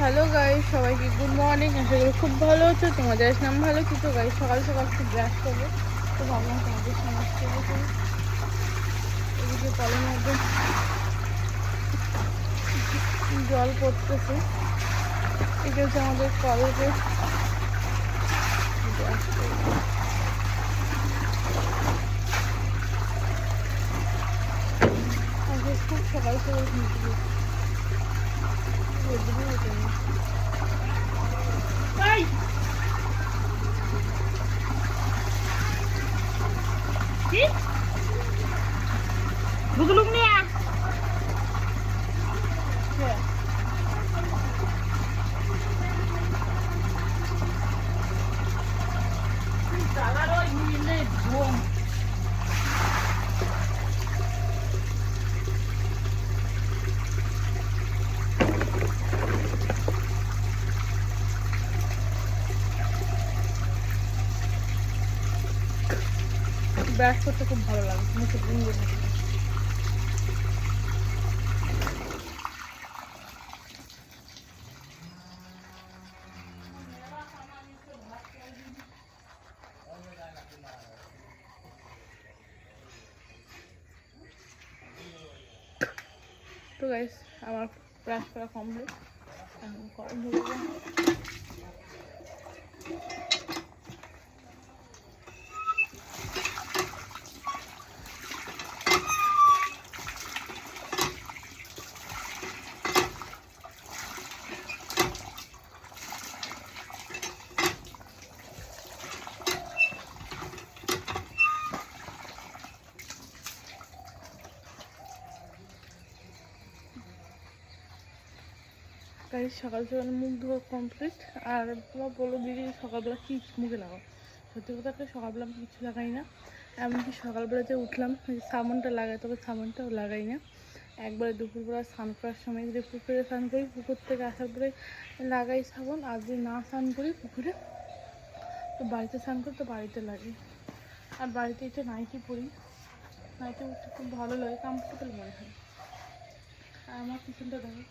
Hello guys, সবাইকে good morning. আশা করি খুব ভালো হচ্ছে, তোমাদের নাম ভালো কিছু গাইস। সকাল সকাল খুব ব্রাশ করবো, তো ভাবলাম তোমাদের সঙ্গে শেয়ার করি। এদিকে কলের মধ্যে জল পড়তেছে, এটা হচ্ছে আমাদের কলেজে ব্রাশ করবো। আজকে খুব সকাল সকাল ঘুমতে বুঝলুম নিয়ে ব্রাশ করতে খুব ভালো লাগে, মুখে ভেঙে থাকে। তো গাইস, আমার ব্রাশ করা কমপ্লিট, এখন কল ঢুকবো। গাইস, সকাল সকাল মুখ ধোয়া কমপ্লিট। আর তোমার বলো দিদি, সকালবেলা কি মুখে লাগাও? সত্যি কথা একটা, সকালবেলা আমি কিছু লাগাই না। এমনকি সকালবেলা যে উঠলাম, সাবানটা লাগাই, তবে সাবানটাও লাগাই না। একবারে দুপুরবেলা স্নান করার সময় যদি পুকুরে স্নান করি, পুকুর থেকে আসার পরে লাগাই সাবান। আর যদি না স্নান করি পুকুরে, তো বাড়িতে স্নান করি, তো বাড়িতে লাগে। আর বাড়িতে এটা নাইটি পরি, নাইটি উঠতে খুব ভালো লাগে, কমফোর্টেবল মনে হয়। আর আমার পিছনটা দেখো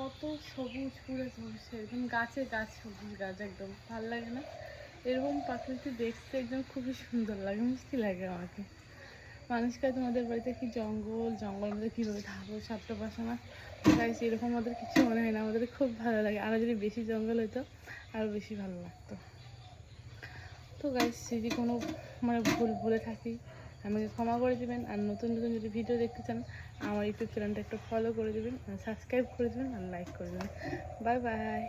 কত সবুজ, পুরো সবুজ, একদম গাছে গাছ, সবুজ গাছ, একদম ভালো লাগে না? এরকম প্রাকৃতিক দেখতে একদম খুবই সুন্দর লাগে, মিষ্টি লাগে আমাকে। মানুষকে তোমাদের বাড়িতে কি জঙ্গল, জঙ্গল মধ্যে কীভাবে থাকবো, সাতটা পাশে না গাইস, এরকম আমাদের কিছু মনে হয় না। আমাদের খুব ভালো লাগে, আরও যদি বেশি জঙ্গল হতো আরও বেশি ভালো লাগতো। তো গাইস, যদি কোনো ভুল বলে থাকি আমাকে ক্ষমা করে দেবেন। আর নতুন নতুন যদি ভিডিও দেখতে চান, আমার ইউটিউব চ্যানেলটা একটু ফলো করে দেবেন, সাবস্ক্রাইব করে দেবেন আর লাইক করে দেবেন। Bye bye.